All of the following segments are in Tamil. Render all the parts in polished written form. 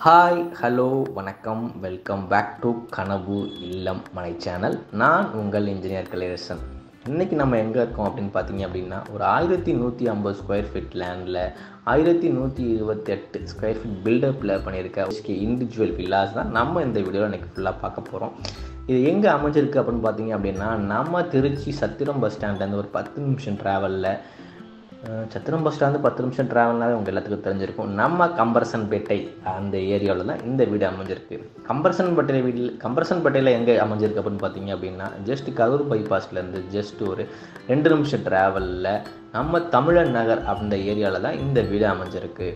ஹாய் ஹலோ வணக்கம் வெல்கம் பேக் டு கனவு இல்லம் மலை சேனல். நான் உங்கள் இன்ஜினியர் கலையரசன். இன்றைக்கி நம்ம எங்கே இருக்கோம் அப்படின்னு பார்த்தீங்க அப்படின்னா, ஒரு 1150 ஸ்கொயர் ஃபீட் லேண்டில் 1128 ஸ்கொயர் ஃபீட் பில்டப்பில் பண்ணியிருக்க இண்டிவிஜுவல் வில்லாஸ் தான் நம்ம இந்த வீடியோவில் இன்றைக்கி ஃபுல்லாக பார்க்க போகிறோம். இது எங்கே அமைஞ்சிருக்கு அப்படின்னு பார்த்தீங்க அப்படின்னா, நம்ம திருச்சி சத்திரம் பஸ் ஸ்டாண்ட்லேருந்து ஒரு 10 நிமிஷம் ட்ராவலில், சத்திரம் பஸ் ஸ்டாண்டு 10 நிமிஷம் ட்ராவல்னாலே உங்கள் எல்லாத்துக்கும் தெரிஞ்சிருக்கும். நம்ம கம்பரசன்பேட்டை அந்த ஏரியாவில் தான் இந்த வீடு அமைஞ்சிருக்கு. கம்பரசன்பேட்டையில் எங்கே அமைஞ்சிருக்கு அப்படின்னு பார்த்தீங்க அப்படின்னா, ஜஸ்ட் கரூர் பைபாஸ்லேருந்து ஜஸ்ட் ஒரு 2 நிமிஷம் ட்ராவலில் நம்ம தமிழன் நகர் அந்த ஏரியாவில் தான் இந்த வீடு அமைஞ்சிருக்கு.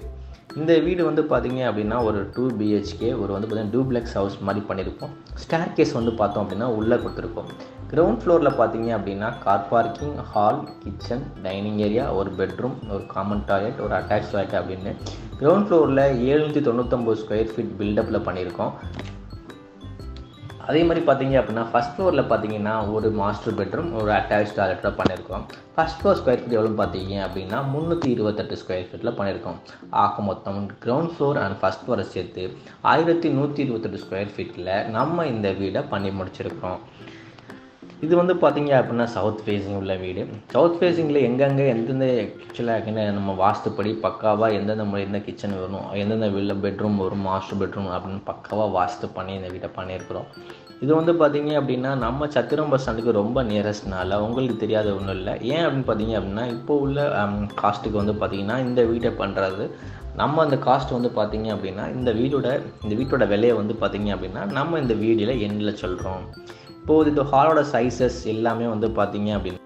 இந்த வீடு வந்து பார்த்திங்க அப்படின்னா ஒரு 2 BHK, ஒரு வந்து பார்த்திங்கன்னா டூப்ளெக்ஸ் ஹவுஸ் மாதிரி பண்ணியிருக்கோம். ஸ்டேர் கேஸ் வந்து பார்த்தோம் அப்படின்னா உள்ளே கொடுத்துருக்கோம். கிரவுண்ட் ஃப்ளோரில் பார்த்தீங்க அப்படின்னா car parking, hall, kitchen, dining area, ஒரு பெட்ரூம், ஒரு காமன் டாய்லெட், ஒரு அட்டாச் டாய்லெட் அப்படின்னு கிரவுண்ட் ஃப்ளோரில் 799 ஸ்கொயர் ஃபீட் பில்டப்பில் பண்ணியிருக்கோம். அதே மாதிரி பார்த்தீங்க அப்படின்னா ஃபஸ்ட் ஃப்ளோரில் பார்த்தீங்கன்னா ஒரு மாஸ்டர் பெட்ரூம், ஒரு அட்டாச் டாய்லெட்டாக பண்ணியிருக்கோம். ஃபஸ்ட் ஃப்ளோர் ஸ்கொயர் ஃபீட் எவ்வளோ பார்த்தீங்க அப்படின்னா 328 ஸ்கொயர் ஃபீட்டில் பண்ணியிருக்கோம். ஆக மொத்தம் கிரவுண்ட் ஃப்ளோர் அண்ட் ஃபஸ்ட் ஃப்ளோரை சேர்த்து 1128 ஸ்கொயர் ஃபீட்டில் நம்ம இந்த வீடை பண்ணி முடிச்சிருக்கிறோம். இது வந்து பார்த்தீங்க அப்படின்னா சவுத் ஃபேஸிங் உள்ள வீடு. சவுத் ஃபேஸிங்கில் எங்கெங்கே எந்தெந்த ஆக்சுவலாக நம்ம வாஸ்துப்படி பக்காவாக எந்தெந்த முறை எந்த கிச்சன் வரும், எந்தெந்த பெட்ரூம் வரும், மாஸ்டர் பெட்ரூம் அப்படின்னு பக்காவாக வாஸ்து பண்ணி இந்த வீட்டை பண்ணியிருக்கிறோம். இது வந்து பார்த்தீங்க அப்படின்னா நம்ம சத்திரம் பஸ் ஸ்டாண்டுக்கு ரொம்ப நியரஸ்ட்னால உங்களுக்கு தெரியாத ஒன்றும் இல்லை. ஏன் அப்படின்னு பார்த்தீங்க அப்படின்னா, இப்போ உள்ள காஸ்ட்டுக்கு வந்து பார்த்திங்கன்னா இந்த வீட்டை பண்ணுறது நம்ம அந்த காஸ்ட் வந்து பார்த்திங்க அப்படின்னா இந்த வீட்டோட விலையை வந்து பார்த்திங்க அப்படின்னா நம்ம இந்த வீடியோவில் எண்ணில் சொல்கிறோம். இப்போது இந்த ஹாலோட சைஸஸ் எல்லாமே வந்து பார்த்தீங்க அப்படின்னா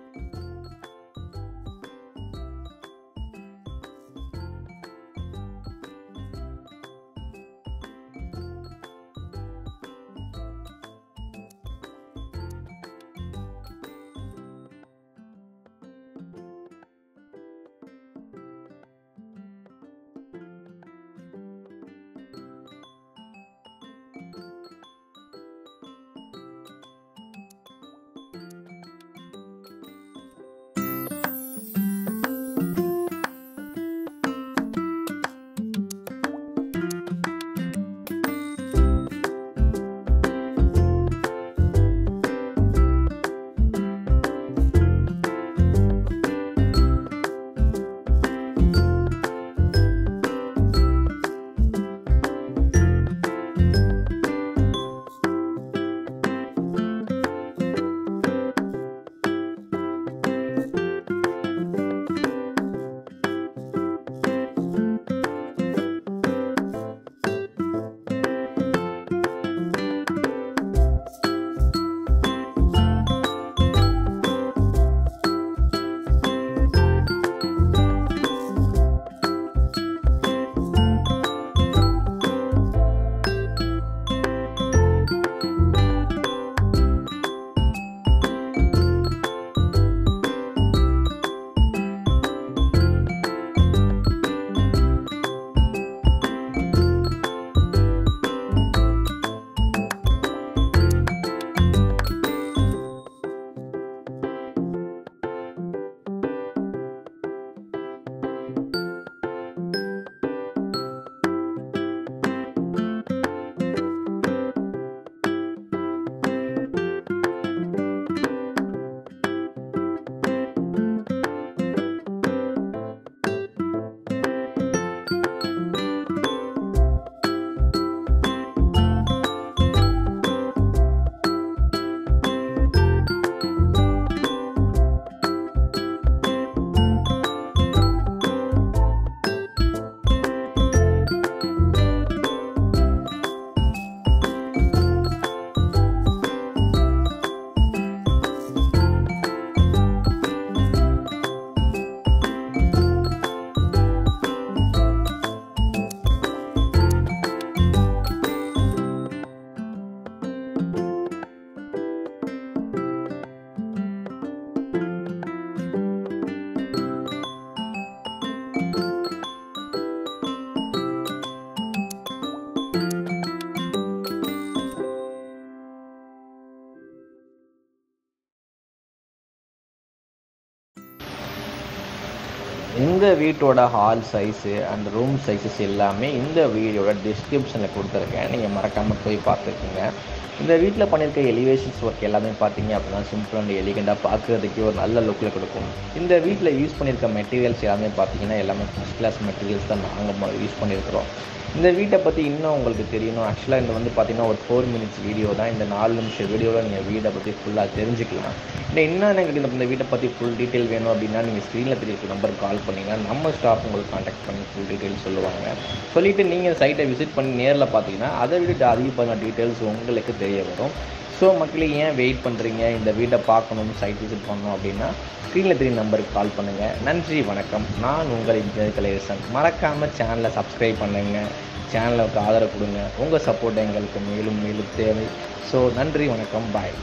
இந்த வீட்டோட hall size and room sizes எல்லாமே இந்த வீடியோட டிஸ்கிரிப்ஷனில் கொடுத்துருக்கேன், நீங்கள் மறக்காமல் போய் பார்த்துக்குங்க. இந்த வீட்டில் பண்ணியிருக்க எலிவேஷன்ஸ் ஒர்க் எல்லாமே பார்த்தீங்க அப்படின்னா சிம்பிள் அண்ட் எலிகெண்டாக பார்க்குறதுக்கே ஒரு நல்ல லுக்கில் கொடுக்கும். இந்த வீட்டில் யூஸ் பண்ணியிருக்க மெட்டீரியல்ஸ் எல்லாமே பார்த்தீங்கன்னா எல்லாமே ஃபஸ்ட் கிளாஸ் மெட்டீரியல்ஸ் தான் நாங்கள் யூஸ் பண்ணியிருக்கிறோம். இந்த வீட்டை பற்றி இன்னும் உங்களுக்கு தெரியணும், ஆக்சுவலாக இந்த பார்த்தீங்கன்னா ஒரு 4 minutes வீடியோ தான். இந்த 4 நிமிஷம் வீடியோவில் நீங்கள் வீடை பற்றி ஃபுல்லாக தெரிஞ்சுக்கலாம். இன்னும் எனக்கு இந்த வீட்டை பற்றி ஃபுல் டீட்டெயில் வேணும் அப்படின்னா நீங்கள் ஸ்க்ரீனில் தெரிய நம்பருக்கு கால் பண்ணிங்கன்னா நம்ம ஸ்டாஃப் உங்களுக்கு காண்டாக்ட் பண்ணி ஃபுல் டீட்டெயில் சொல்லுவாங்க. சொல்லிவிட்டு நீங்கள் சைட்டை விசிட் பண்ணி நேரில் பார்த்தீங்கன்னா அதை விட அதிகமான டீட்டெயில்ஸ் உங்களுக்கு தெரிய வரும். ஸோ மக்களே, ஏன் வெயிட் பண்ணுறீங்க? இந்த வீட்டை பார்க்கணும், சைட் விசிட் பண்ணணும் அப்படின்னா ஸ்க்ரீனில் தெரிய நம்பருக்கு கால் பண்ணுங்கள். நன்றி, வணக்கம். நான் உங்கள் இன்ஜினியர் கலையரசன். மறக்காமல் சேனலை சப்ஸ்கிரைப் பண்ணுங்கள், சேனலுக்கு ஆதரவு கொடுங்க. உங்கள் சப்போர்ட் எங்களுக்கு மேலும் மேலும் தேவை. ஸோ நன்றி, வணக்கம், பாய்.